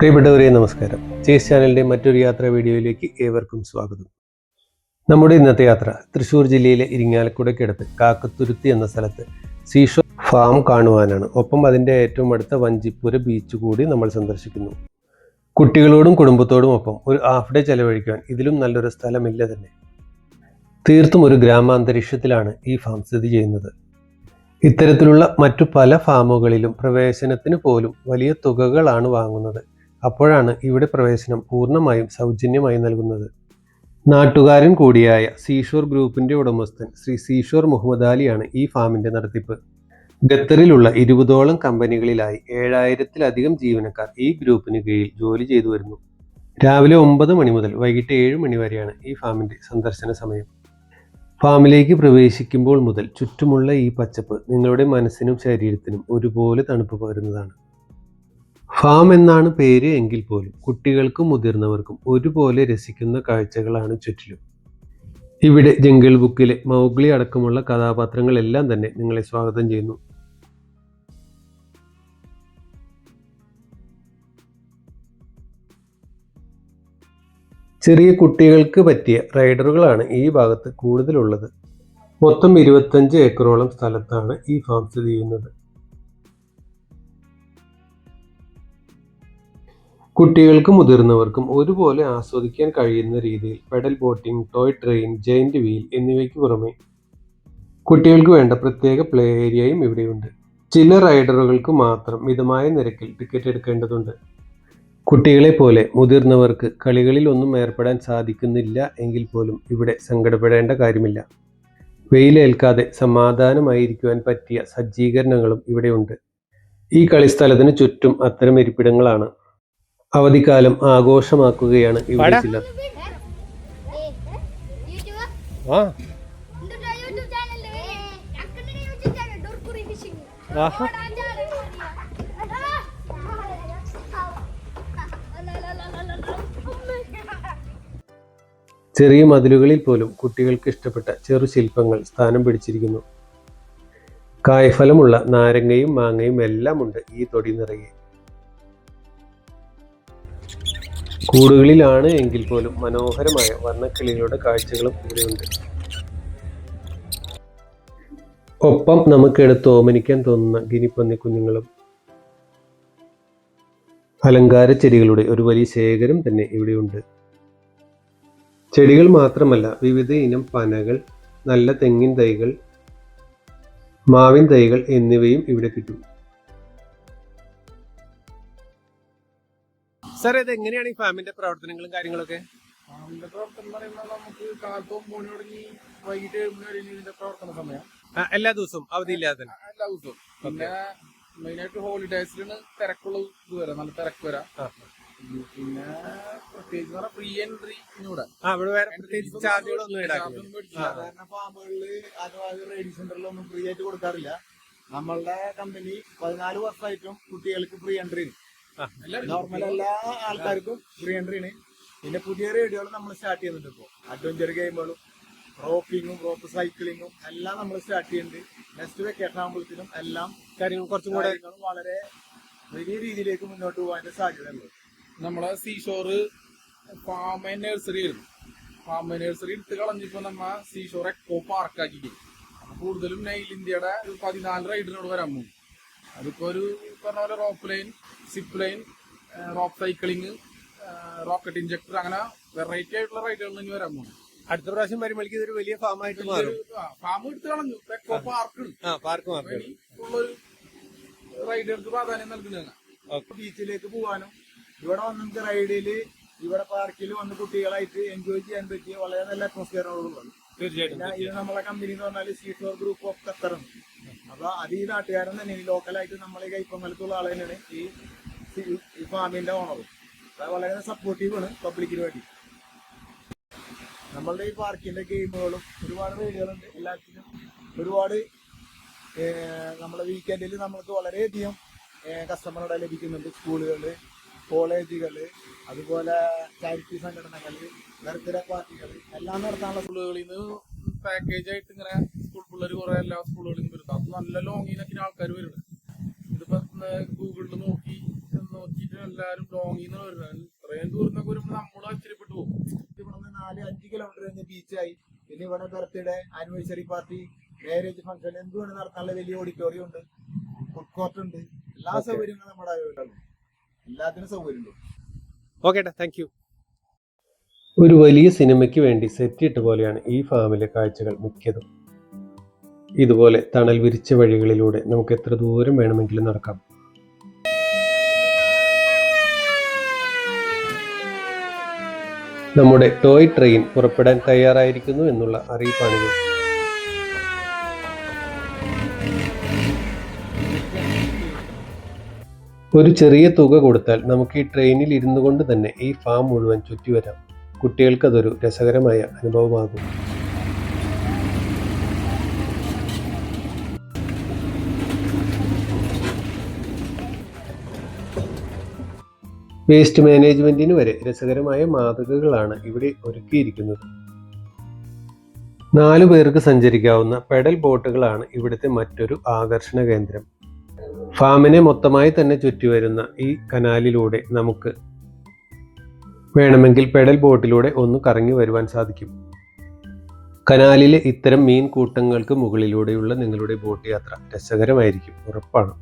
പ്രിയപ്പെട്ടവരെ നമസ്കാരം. ചേസ് ചാനലിൻ്റെ മറ്റൊരു യാത്രാ വീഡിയോയിലേക്ക് ഏവർക്കും സ്വാഗതം. നമ്മുടെ ഇന്നത്തെ യാത്ര തൃശ്ശൂർ ജില്ലയിലെ ഇരിങ്ങാലക്കുടയ്ക്കടുത്ത് കാക്കത്തുരുത്തി എന്ന സ്ഥലത്ത് സീഷോർ ഫാം കാണുവാനാണ്. ഒപ്പം അതിൻ്റെ ഏറ്റവും അടുത്ത വഞ്ചിപ്പുര ബീച്ച് കൂടി നമ്മൾ സന്ദർശിക്കുന്നു. കുട്ടികളോടും കുടുംബത്തോടും ഒപ്പം ഒരു ഹാഫ് ഡേ ചെലവഴിക്കാൻ ഇതിലും നല്ലൊരു സ്ഥലമില്ല തന്നെ. തീർത്തും ഒരു ഗ്രാമാന്തരീക്ഷത്തിലാണ് ഈ ഫാം സ്ഥിതി ചെയ്യുന്നത്. ഇത്തരത്തിലുള്ള മറ്റു പല ഫാമുകളിലും പ്രവേശനത്തിന് പോലും വലിയ തുകകളാണ് വാങ്ങുന്നത്. അപ്പോഴാണ് ഇവിടെ പ്രവേശനം പൂർണ്ണമായും സൗജന്യമായി നൽകുന്നത്. നാട്ടുകാരൻ കൂടിയായ സീഷോർ ഗ്രൂപ്പിന്റെ ഉടമസ്ഥൻ ശ്രീ സീഷോർ മുഹമ്മദ് അലിയാണ് ഈ ഫാമിന്റെ നടത്തിപ്പ്. ഖത്തറിലുള്ള 20ഓളം കമ്പനികളിലായി 7000-ലധികം ജീവനക്കാർ ഈ ഗ്രൂപ്പിന് കീഴിൽ ജോലി ചെയ്തു വരുന്നു. രാവിലെ 9 മണി മുതൽ വൈകിട്ട് 7 മണി വരെയാണ് ഈ ഫാമിന്റെ സന്ദർശന സമയം. ഫാമിലേക്ക് പ്രവേശിക്കുമ്പോൾ മുതൽ ചുറ്റുമുള്ള ഈ പച്ചപ്പ് നിങ്ങളുടെ മനസ്സിനും ശരീരത്തിനും ഒരുപോലെ തണുപ്പ് പകരുന്നതാണ്. ഫാം എന്നാണ് പേര് എങ്കിൽ പോലും കുട്ടികൾക്കും മുതിർന്നവർക്കും ഒരുപോലെ രസിക്കുന്ന കാഴ്ചകളാണ് ചുറ്റിലും. ഇവിടെ ജംഗിൾ ബുക്കിലെ മൗഗ്ലി അടക്കമുള്ള കഥാപാത്രങ്ങളെല്ലാം തന്നെ നിങ്ങളെ സ്വാഗതം ചെയ്യുന്നു. ചെറിയ കുട്ടികൾക്ക് പറ്റിയ റൈഡറുകളാണ് ഈ ഭാഗത്ത് കൂടുതലുള്ളത്. മൊത്തം 25 ഏക്കറോളം സ്ഥലത്താണ് ഈ ഫാം സ്ഥിതി ചെയ്യുന്നത്. കുട്ടികൾക്കും മുതിർന്നവർക്കും ഒരുപോലെ ആസ്വദിക്കാൻ കഴിയുന്ന രീതിയിൽ pedal boating, toy train, giant wheel എന്നിവയ്ക്ക് പുറമെ കുട്ടികൾക്ക് വേണ്ട പ്രത്യേക പ്ലേ ഏരിയയും ഇവിടെയുണ്ട്. ചില റൈഡറുകൾക്ക് മാത്രം മിതമായ നിരക്കിൽ ടിക്കറ്റ് എടുക്കേണ്ടതുണ്ട്. കുട്ടികളെ പോലെ മുതിർന്നവർക്ക് കളികളിൽ ഒന്നും ഏർപ്പെടാൻ സാധിക്കുന്നില്ല എങ്കിൽ പോലും ഇവിടെ സങ്കടപ്പെടേണ്ട കാര്യമില്ല. വെയിലേൽക്കാതെ സമാധാനമായിരിക്കുവാൻ പറ്റിയ സജ്ജീകരണങ്ങളും ഇവിടെയുണ്ട്. ഈ കളിസ്ഥലത്തിന് ചുറ്റും അത്തരം ഇരിപ്പിടങ്ങളാണ്. അവധിക്കാലം ആഘോഷമാക്കുകയാണ് ഇവിടെ ചിലർ. ചെറിയ മതിലുകളിൽ പോലും കുട്ടികൾക്ക് ഇഷ്ടപ്പെട്ട ചെറു ശില്പങ്ങൾ സ്ഥാനം പിടിച്ചിരിക്കുന്നു. കായ്ഫലമുള്ള നാരങ്ങയും മാങ്ങയും എല്ലാം ഉണ്ട് ഈ തൊടി നിറയെ. കൂടുകളിലാണ് എങ്കിൽ പോലും മനോഹരമായ വർണ്ണക്കിളികളുടെ കാഴ്ചകളും ഇവിടെയുണ്ട്. ഒപ്പം നമുക്കെടുത്ത് ഓമനിക്കാൻ തോന്നുന്ന ഗിനിപ്പന്നി കുഞ്ഞുങ്ങളും. അലങ്കാര ചെടികളുടെ ഒരു വലിയ ശേഖരം തന്നെ ഇവിടെയുണ്ട്. ചെടികൾ മാത്രമല്ല, വിവിധ ഇനം പനകൾ, നല്ല തെങ്ങിൻ തൈകൾ, മാവിൻ തൈകൾ എന്നിവയും ഇവിടെ കിട്ടും. സാർ, ഇത് എങ്ങനെയാണ് ഈ ഫാമിന്റെ പ്രവർത്തനങ്ങളും കാര്യങ്ങളൊക്കെ? ഫാമിന്റെ പ്രവർത്തനം എന്ന് പറയുമ്പോൾ നമുക്ക് കാലത്ത് 9 മണി തുടങ്ങി വൈകിട്ട് 7 മണി വരെ ഇതിന്റെ പ്രവർത്തന സമയം. എല്ലാ ദിവസവും അവധിയില്ലാതെ? എല്ലാ ദിവസവും. പിന്നെ മെയിനായിട്ട് ഹോളിഡേസിലാണ് തിരക്കുള്ള ഇത് വരാം, നല്ല തിരക്ക് വരാം. പിന്നെ പ്രത്യേകിച്ച് ഫ്രീ എൻട്രി ഇവിടെ സാധാരണ ഫാമുകളില് റേഡിയോ സെന്ററിലൊന്നും ഫ്രീ ആയിട്ട് കൊടുക്കാറില്ല. നമ്മളുടെ കമ്പനി 14 വർഷമായിട്ടും കുട്ടികൾക്ക് ഫ്രീ എൻട്രി, നോർമൽ എല്ലാ ആൾക്കാർക്കും ഫ്രീ എൻട്രി ആണ്. പിന്നെ പുതിയ റേഡിയോകൾ നമ്മൾ സ്റ്റാർട്ട് ചെയ്യുന്നുണ്ട്. ഇപ്പോൾ അഡ്വഞ്ചർ ഗെയിമുകളും റോപ്പിങ്ങും റോപ്പ് സൈക്ലിങ്ങും എല്ലാം നമ്മൾ സ്റ്റാർട്ട് ചെയ്യുന്നുണ്ട്. നെക്സ്റ്റ് വെക്കേഷൻ ആകുമ്പോഴത്തേനും എല്ലാം കുറച്ചും കൂടെ വളരെ വലിയ രീതിയിലേക്ക് മുന്നോട്ട് പോകാൻ സാധ്യതയുണ്ട്. നമ്മളെ സീഷോർ ഫാം നഴ്സറി ആയിരുന്നു. ഫാം നഴ്സറി ഇട്ട് കളഞ്ഞിപ്പോ നമ്മ സീഷോർ എക്കോ പാർക്കാക്കി. കൂടുതലും നെയിൽ ഇന്ത്യയുടെ 14 റൈഡിനോട് വരാൻ പോകും. അതിപ്പോ ഒരു പറഞ്ഞ പോലെ rope line, zip line, rope cycling, rocket injector, അങ്ങനെ വെറൈറ്റി ആയിട്ടുള്ള റൈഡുകൾ ഇനി വരാൻ പോകും. അടുത്ത പ്രാവശ്യം വരുമ്പോഴേക്ക് ഇതൊരു വലിയ ഫാമായിട്ട് മാറും. ഫാം എടുത്ത് കളഞ്ഞു, എക്കോ പാർക്ക് ഉള്ളൊരു റൈഡുകൾക്ക് പ്രാധാന്യം നൽകുന്നതാണ്. ബീച്ചിലേക്ക് പോകാനും ഇവിടെ വന്ന് നമുക്ക് റൈഡില് ഇവിടെ പാർക്കിൽ വന്ന് കുട്ടികളായിട്ട് എൻജോയ് ചെയ്യാൻ പറ്റിയ വളരെ നല്ല അറ്റ്മോസ്ഫിയറുകളുള്ളത്. തീർച്ചയായിട്ടും. ഇത് നമ്മളെ കമ്പനി എന്ന് പറഞ്ഞാൽ സീഷോർ ഗ്രൂപ്പ് ഓഫ് ഖത്തറാണ്. അപ്പൊ അത് ഈ നാട്ടുകാരൻ തന്നെയാണ്, ലോക്കലായിട്ട് നമ്മളെ കൈപ്പമലത്തുള്ള ആൾ തന്നെയാണ് ഈ ഫാമിന്റെ ഓണർ. അത് വളരെ സപ്പോർട്ടീവ് ആണ് പബ്ലിക്കിന് വേണ്ടി. നമ്മളുടെ ഈ പാർക്കിന്റെ ഗെയിമുകളും ഒരുപാട് റൈഡുകളുണ്ട്. എല്ലാത്തിനും ഒരുപാട് നമ്മുടെ വീക്കെൻഡിൽ നമുക്ക് വളരെയധികം കസ്റ്റമറുടെ ലഭിക്കുന്നുണ്ട്. സ്കൂളുകള്, കോളേജുകള്, അതുപോലെ ചാരിറ്റി സംഘടനകള്, ബർത്ത്ഡേ പാർട്ടികൾ എല്ലാം നടത്താനുള്ള സ്കൂളുകളിൽ നിന്ന് പാക്കേജ് ആയിട്ട് ഇങ്ങനെ സ്കൂൾ പിള്ളേർ കുറെ എല്ലാ സ്കൂളുകളിൽ നിന്ന് വരുന്നത്. അത് നല്ല ലോങ്ങിനൊക്കെ ആൾക്കാർ വരുന്നത്. ഇതിപ്പോ ഗൂഗിളിൽ നോക്കിയിട്ട് എല്ലാരും ലോങ്ങിന്ന് വരുന്നത്. ഇത്രയും ദൂരത്തൊക്കെ വരുമ്പോ നമ്മൾ ആശ്ചര്യപ്പെട്ടു പോകും. ഇവിടുന്ന് 4-5 കിലോമീറ്റർ കഴിഞ്ഞ് ബീച്ചായി. പിന്നെ ഇവിടെ birthday, anniversary party, marriage function എന്തുകൊണ്ട് നടത്താനുള്ള വലിയ ഓഡിറ്റോറിയം ഉണ്ട്, ഫുഡ് കോർട്ട് ഉണ്ട്, എല്ലാ സൗകര്യങ്ങളും നമ്മുടെ എല്ലാത്തിനും സൗകര്യമുണ്ട്. Okay, thank you. ഒരു വലിയ സിനിമയ്ക്ക് വേണ്ടി സെറ്റിട്ട പോലെയാണ് ഈ ഫാമിലെ കാഴ്ചകൾ മിക്കതും. ഇതുപോലെ തണൽ വിരിച്ച വഴികളിലൂടെ നമുക്ക് എത്ര ദൂരം വേണമെങ്കിലും നടക്കാം. നമ്മുടെ ടോയ് ട്രെയിൻ പുറപ്പെടാൻ തയ്യാറായിരിക്കുന്നു എന്നുള്ള അറിയിപ്പാണിത്. ഒരു ചെറിയ തുക കൊടുത്താൽ നമുക്ക് ഈ ട്രെയിനിൽ ഇരുന്നു കൊണ്ട് തന്നെ ഈ ഫാം മുഴുവൻ ചുറ്റിവരാം. കുട്ടികൾക്കതൊരു രസകരമായ അനുഭവമാകും. വേസ്റ്റ് മാനേജ്മെന്റിന് വരെ രസകരമായ മാതൃകകളാണ് ഇവിടെ ഒരുക്കിയിരിക്കുന്നത്. 4 പേർക്ക് സഞ്ചരിക്കാവുന്ന പെഡൽ ബോട്ടുകളാണ് ഇവിടുത്തെ മറ്റൊരു ആകർഷണ കേന്ദ്രം. ഫാമിനെ മൊത്തമായി തന്നെ ചുറ്റിവരുന്ന ഈ കനാലിലൂടെ നമുക്ക് വേണമെങ്കിൽ പെഡൽ ബോട്ടിലൂടെ ഒന്ന് കറങ്ങി വരുവാൻ സാധിക്കും. കനാലിലെ ഇത്തരം മീൻ കൂട്ടങ്ങൾക്ക് മുകളിലൂടെയുള്ള നിങ്ങളുടെ ബോട്ട് യാത്ര രസകരമായിരിക്കും, ഉറപ്പാണ്.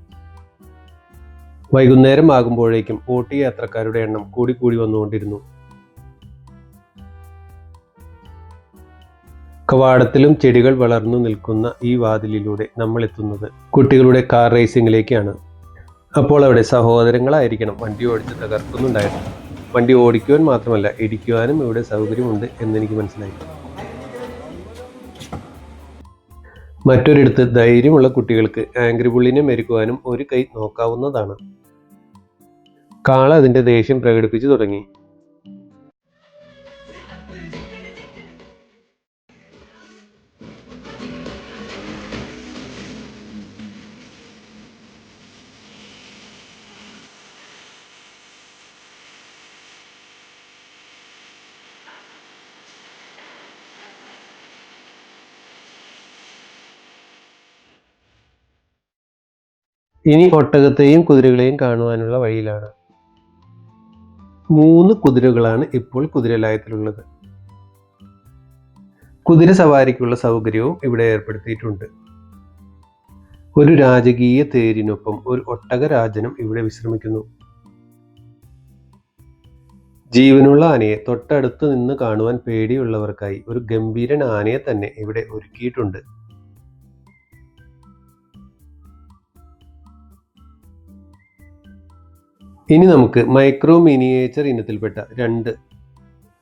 വൈകുന്നേരം ആകുമ്പോഴേക്കും ബോട്ട് യാത്രക്കാരുടെ എണ്ണം കൂടി വന്നുകൊണ്ടിരുന്നു. കവാടത്തിലും ചെടികൾ വളർന്നു നിൽക്കുന്ന ഈ വാതിലിലൂടെ നമ്മൾ എത്തുന്നത് കുട്ടികളുടെ കാർ റേസിംഗിലേക്കാണ്. അപ്പോൾ അവിടെ സഹോദരങ്ങളായിരിക്കണം വണ്ടി ഓടിച്ച് തകർക്കുന്നുണ്ടായിരുന്നു. വണ്ടി ഓടിക്കുവാൻ മാത്രമല്ല ഇടിക്കുവാനും ഇവിടെ സൗകര്യമുണ്ട് എന്നെനിക്ക് മനസ്സിലായി. മറ്റൊരിടത്ത് ധൈര്യമുള്ള കുട്ടികൾക്ക് ആംഗ്രി ബുള്ളിനെ മെരുക്കുവാനും ഒരു കൈ നോക്കാവുന്നതാണ്. കാള അതിന്റെ ദേഷ്യം പ്രകടിപ്പിച്ചു തുടങ്ങി. ഇനി ഒട്ടകത്തെയും കുതിരകളെയും കാണുവാനുള്ള വഴിയിലാണ്. 3 കുതിരകളാണ് ഇപ്പോൾ കുതിരലായത്തിലുള്ളത്. കുതിര സവാരിക്കുള്ള സൗകര്യവും ഇവിടെ ഏർപ്പെടുത്തിയിട്ടുണ്ട്. ഒരു രാജകീയ തേരിനൊപ്പം ഒരു ഒട്ടകരാജനും ഇവിടെ വിശ്രമിക്കുന്നു. ജീവനുള്ള ആനയെ തൊട്ടടുത്ത് നിന്ന് കാണുവാൻ പേടിയുള്ളവർക്കായി ഒരു ഗംഭീരൻ ആനയെ തന്നെ ഇവിടെ ഒരുക്കിയിട്ടുണ്ട്. ഇനി നമുക്ക് മൈക്രോ മിനിയേച്ചർ ഇനത്തിൽപ്പെട്ട 2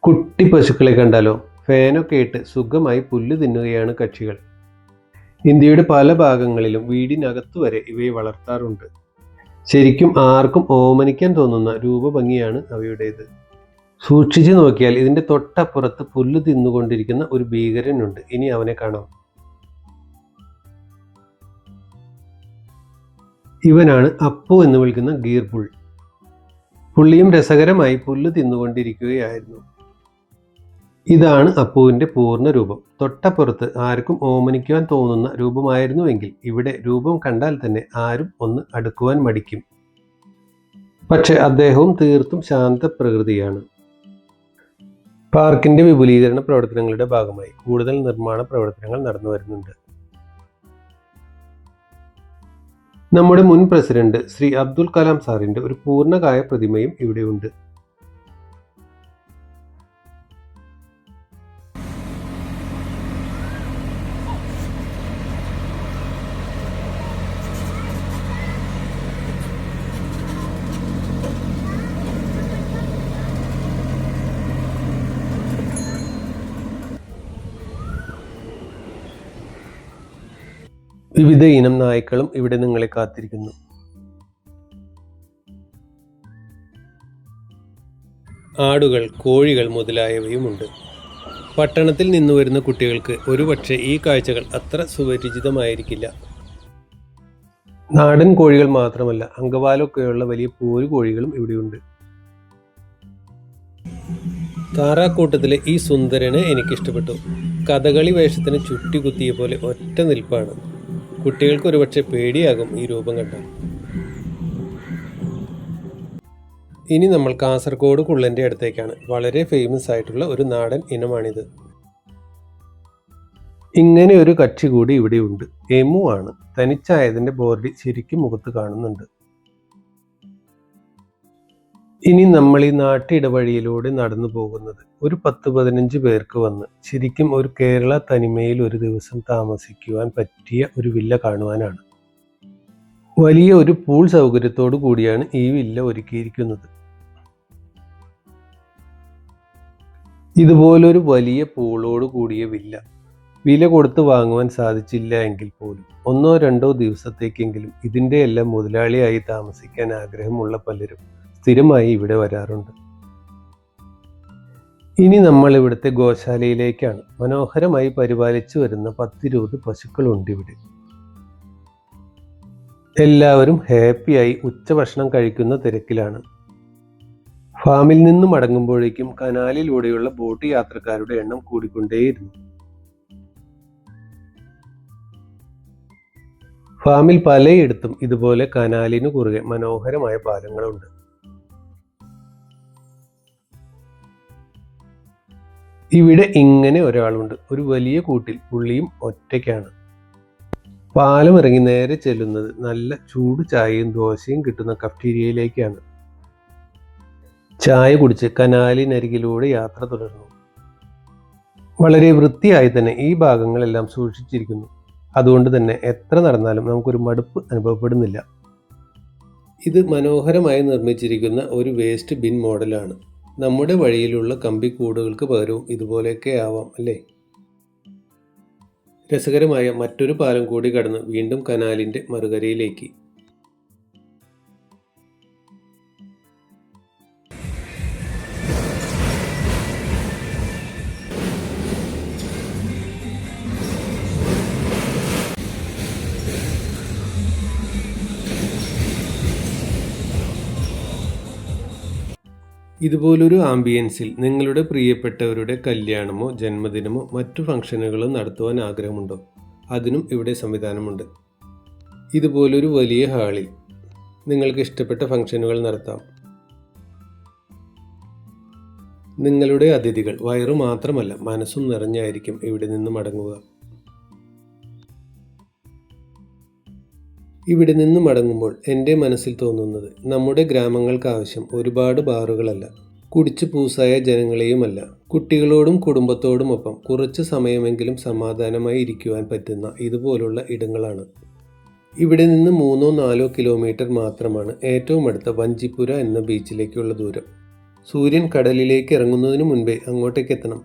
കുട്ടി പശുക്കളെ കണ്ടാലോ? ഫാനൊക്കെ ഇട്ട് സുഖമായി പുല്ല് തിന്നുകയാണ് കക്ഷികൾ. ഇന്ത്യയുടെ പല ഭാഗങ്ങളിലും വീടിനകത്തു വരെ ഇവയെ വളർത്താറുണ്ട്. ശരിക്കും ആർക്കും ഓമനിക്കാൻ തോന്നുന്ന രൂപഭംഗിയാണ് അവയുടേത്. സൂക്ഷിച്ചു നോക്കിയാൽ ഇതിന്റെ തൊട്ടപ്പുറത്ത് പുല്ല് തിന്നുകൊണ്ടിരിക്കുന്ന ഒരു ഭീകരനുണ്ട്. ഇനി അവനെ കാണാം. ഇവനാണ് അപ്പു എന്ന് വിളിക്കുന്ന ഗീർബുൾ. പുള്ളിയും രസകരമായി പുല്ല് തിന്നുകൊണ്ടിരിക്കുകയായിരുന്നു. ഇതാണ് അപ്പുവിന്റെ പൂർണ്ണ രൂപം. തൊട്ടപ്പുറത്ത് ആർക്കും ഓമനിക്കുവാൻ തോന്നുന്ന രൂപമായിരുന്നുവെങ്കിൽ ഇവിടെ രൂപം കണ്ടാൽ തന്നെ ആരും ഒന്ന് അടുക്കുവാൻ മടിക്കും. പക്ഷെ അദ്ദേഹവും തീർത്തും ശാന്ത പ്രകൃതിയാണ്. പാർക്കിന്റെ വിപുലീകരണ പ്രവർത്തനങ്ങളുടെ ഭാഗമായി കൂടുതൽ നിർമ്മാണ പ്രവർത്തനങ്ങൾ നടന്നു വരുന്നുണ്ട്. നമ്മുടെ മുൻ പ്രസിഡന്റ് ശ്രീ അബ്ദുൽ കലാം സാറിന്റെ ഒരു പൂർണ്ണകായ പ്രതിമയും ഇവിടെയുണ്ട്. വിവിധ ഇനം നായ്ക്കളും ഇവിടെ നിങ്ങളെ കാത്തിരിക്കുന്നു. ആടുകൾ, കോഴികൾ മുതലായവയുമുണ്ട്. പട്ടണത്തിൽ നിന്ന് വരുന്ന കുട്ടികൾക്ക് ഒരുപക്ഷെ ഈ കാഴ്ചകൾ അത്ര സുപരിചിതമായിരിക്കില്ല. നാടൻ കോഴികൾ മാത്രമല്ല, അങ്കവാലൊക്കെയുള്ള വലിയ പോരു കോഴികളും ഇവിടെയുണ്ട്. താറാക്കൂട്ടത്തിലെ ഈ സുന്ദരനെ എനിക്കിഷ്ടപ്പെട്ടു. കഥകളി വേഷത്തിന് ചുട്ടി കുത്തിയ പോലെ ഒറ്റ നിൽപ്പാണ്. കുട്ടികൾക്ക് ഒരുപക്ഷെ പേടിയാകും ഈ രൂപം കണ്ടാൽ. ഇനി നമ്മൾ കാസർഗോഡ് കുള്ളൻ്റെ അടുത്തേക്കാണ്. വളരെ ഫേമസ് ആയിട്ടുള്ള ഒരു നാടൻ ഇനമാണിത്. ഇങ്ങനെ ഒരു കക്ഷി കൂടി ഇവിടെയുണ്ട്. എമു ആണ്. തനിച്ചായതിൻ്റെ ബോർഡ് ശരിക്കും മുഖത്ത് കാണുന്നുണ്ട്. ഇനി നമ്മൾ ഈ നാട്ടിടവഴിയിലൂടെ നടന്നു പോകുന്നത് ഒരു 10-15 പേർക്ക് വന്ന് ശരിക്കും ഒരു കേരള തനിമയിൽ ഒരു ദിവസം താമസിക്കുവാൻ പറ്റിയ ഒരു വില്ല കാണുവാനാണ്. വലിയ ഒരു പൂൾ സൗകര്യത്തോടു കൂടിയാണ് ഈ വില്ല ഒരുക്കിയിരിക്കുന്നത്. ഇതുപോലൊരു വലിയ പൂളോട് കൂടിയ വില കൊടുത്ത് വാങ്ങുവാൻ സാധിച്ചില്ല എങ്കിൽ പോലും 1-2 ദിവസത്തേക്കെങ്കിലും ഇതിൻ്റെ എല്ലാം മുതലാളിയായി താമസിക്കാൻ ആഗ്രഹമുള്ള പലരും സ്ഥിരമായി ഇവിടെ വരാറുണ്ട്. ഇനി നമ്മൾ ഇവിടുത്തെ ഗോശാലയിലേക്കാണ്. മനോഹരമായി പരിപാലിച്ചു വരുന്ന 10-20 പശുക്കളുണ്ട് ഇവിടെ. എല്ലാവരും ഹാപ്പിയായി ഉച്ചഭക്ഷണം കഴിക്കുന്ന തിരക്കിലാണ്. ഫാമിൽ നിന്നും മടങ്ങുമ്പോഴേക്കും കനാലിലൂടെയുള്ള ബോട്ട് യാത്രക്കാരുടെ എണ്ണം കൂടിക്കൊണ്ടേയിരുന്നു. ഫാമിൽ പലയിടത്തും ഇതുപോലെ കനാലിനു കുറുകെ മനോഹരമായ പാലങ്ങളുണ്ട്. ഇവിടെ ഇങ്ങനെ ഒരാളുണ്ട്. ഒരു വലിയ കൂട്ടിൽ പുള്ളിയും ഒറ്റയ്ക്കാണ്. പാലം ഇറങ്ങി നേരെ ചെല്ലുന്നത് നല്ല ചൂട് ചായയും ദോശയും കിട്ടുന്ന കഫ്റ്റീരിയയിലേക്കാണ്. ചായ കുടിച്ച് കനാലിനരികിലൂടെ യാത്ര തുടർന്നു. വളരെ വൃത്തിയായി തന്നെ ഈ ഭാഗങ്ങളെല്ലാം സൂക്ഷിച്ചിരിക്കുന്നു. അതുകൊണ്ട് തന്നെ എത്ര നടന്നാലും നമുക്കൊരു മടുപ്പ് അനുഭവപ്പെടുന്നില്ല. ഇത് മനോഹരമായി നിർമ്മിച്ചിരിക്കുന്ന ഒരു വേസ്റ്റ് ബിൻ മോഡലാണ്. നമ്മുടെ വഴിയിലുള്ള കമ്പിക്കൂടുകൾക്ക് പകരവും ഇതുപോലെയൊക്കെ ആവാം അല്ലേ? രസകരമായ മറ്റൊരു പാലം കൂടി കടന്ന് വീണ്ടും കനാലിൻ്റെ മറുകരയിലേക്ക്. ഇതുപോലൊരു ആംബിയൻസിൽ നിങ്ങളുടെ പ്രിയപ്പെട്ടവരുടെ കല്യാണമോ ജന്മദിനമോ മറ്റു ഫംഗ്ഷനുകളോ നടത്തുവാൻ ആഗ്രഹമുണ്ടോ? അതിനും ഇവിടെ സംവിധാനമുണ്ട്. ഇതുപോലൊരു വലിയ ഹാളിൽ നിങ്ങൾക്ക് ഇഷ്ടപ്പെട്ട ഫംഗ്ഷനുകൾ നടത്താം. നിങ്ങളുടെ അതിഥികൾ വയറു മാത്രമല്ല മനസ്സും നിറഞ്ഞായിരിക്കും ഇവിടെ നിന്ന് മടങ്ങുക. ഇവിടെ നിന്ന് മടങ്ങുമ്പോൾ എൻ്റെ മനസ്സിൽ തോന്നുന്നത് നമ്മുടെ ഗ്രാമങ്ങൾക്ക് ആവശ്യം ഒരുപാട് ബാറുകളല്ല, കുടിച്ചു പൂസായ ജനങ്ങളെയുമല്ല, കുട്ടികളോടും കുടുംബത്തോടുമൊപ്പം കുറച്ച് സമയമെങ്കിലും സമാധാനമായി ഇരിക്കുവാൻ പറ്റുന്ന ഇതുപോലുള്ള ഇടങ്ങളാണ്. ഇവിടെ നിന്ന് 3-4 കിലോമീറ്റർ മാത്രമാണ് ഏറ്റവും അടുത്ത വഞ്ചിപ്പുര എന്ന ബീച്ചിലേക്കുള്ള ദൂരം. സൂര്യൻ കടലിലേക്ക് ഇറങ്ങുന്നതിന് മുൻപേ അങ്ങോട്ടേക്ക് എത്തണം.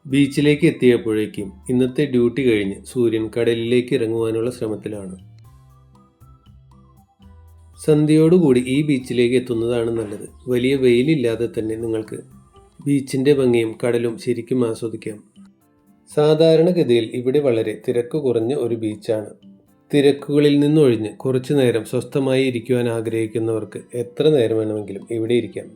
ബീച്ചിലേക്ക് എത്തിയപ്പോഴേക്കും ഇന്നത്തെ ഡ്യൂട്ടി കഴിഞ്ഞ് സൂര്യൻ കടലിലേക്ക് ഇറങ്ങുവാനുള്ള ശ്രമത്തിലാണ്. സന്ധ്യയോടുകൂടി ഈ ബീച്ചിലേക്ക് എത്തുന്നതാണ് നല്ലത്. വലിയ വെയിലില്ലാതെ തന്നെ നിങ്ങൾക്ക് ബീച്ചിൻ്റെ ഭംഗിയും കടലും ശരിക്കും ആസ്വദിക്കാം. സാധാരണഗതിയിൽ ഇവിടെ വളരെ തിരക്ക് കുറഞ്ഞ ഒരു ബീച്ചാണ്. തിരക്കുകളിൽ നിന്നൊഴിഞ്ഞ് കുറച്ചു നേരം സ്വസ്ഥമായി ഇരിക്കുവാൻ ആഗ്രഹിക്കുന്നവർക്ക് എത്ര നേരം വേണമെങ്കിലും ഇവിടെ ഇരിക്കാം.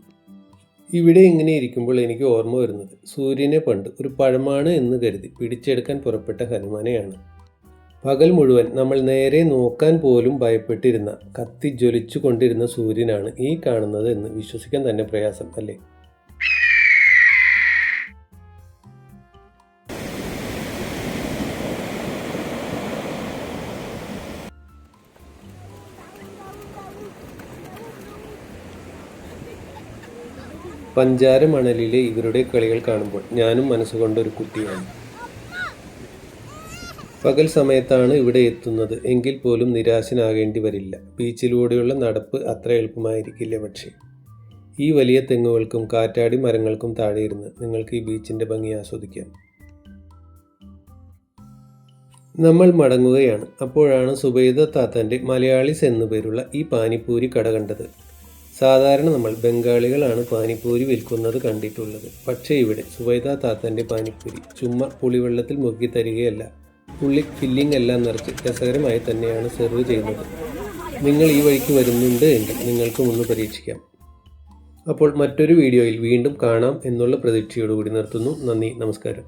ഇവിടെ ഇങ്ങനെ ഇരിക്കുമ്പോൾ എനിക്ക് ഓർമ്മ വരുന്നത് സൂര്യനെ പണ്ട് ഒരു പഴമാണ് എന്ന് കരുതി പിടിച്ചെടുക്കാൻ പുറപ്പെട്ട ഹനുമാനെയാണ്. പകൽ മുഴുവൻ നമ്മൾ നേരെ നോക്കാൻ പോലും ഭയപ്പെട്ടിരുന്ന കത്തി ജ്വലിച്ചു കൊണ്ടിരുന്ന സൂര്യനാണ് ഈ കാണുന്നത് എന്ന് വിശ്വസിക്കാൻ തന്നെ പ്രയാസം അല്ലേ? പഞ്ചാര മണലിലെ ഇവരുടെ കളികൾ കാണുമ്പോൾ ഞാനും മനസ്സുകൊണ്ട് ഒരു കുട്ടിയാണ്. പകൽ സമയത്താണ് ഇവിടെ എത്തുന്നത് എങ്കിൽ പോലും നിരാശനാകേണ്ടി വരില്ല. ബീച്ചിലൂടെയുള്ള നടപ്പ് അത്ര എളുപ്പമായിരിക്കില്ല. പക്ഷേ ഈ വലിയ തെങ്ങുകൾക്കും കാറ്റാടി മരങ്ങൾക്കും താഴെ ഇരുന്ന് നിങ്ങൾക്ക് ഈ ബീച്ചിൻ്റെ ഭംഗി ആസ്വദിക്കാം. നമ്മൾ മടങ്ങുകയാണ്. അപ്പോഴാണ് സുബൈദ താത്തൻ്റെ മലയാളീസ് എന്നു പേരുള്ള ഈ പാനിപ്പൂരി കട കണ്ടത്. സാധാരണ നമ്മൾ ബംഗാളികളാണ് പാനിപ്പൂരി വിൽക്കുന്നത് കണ്ടിട്ടുള്ളത്. പക്ഷേ ഇവിടെ സുബൈദ താത്തൻ്റെ പാനിപ്പൂരി ചുമ്മാ പുളിവെള്ളത്തിൽ മുക്കി തരികയല്ല, പുള്ളി ഫില്ലിംഗ് എല്ലാം നിറച്ച് രസകരമായി തന്നെയാണ് സെർവ് ചെയ്യുന്നത്. നിങ്ങൾ ഈ വഴിക്ക് വരുന്നുണ്ട് എങ്കിൽ നിങ്ങൾക്കും ഒന്ന് പരീക്ഷിക്കാം. അപ്പോൾ മറ്റൊരു വീഡിയോയിൽ വീണ്ടും കാണാം എന്നുള്ള പ്രതീക്ഷയോടുകൂടി നിർത്തുന്നു. നന്ദി, നമസ്കാരം.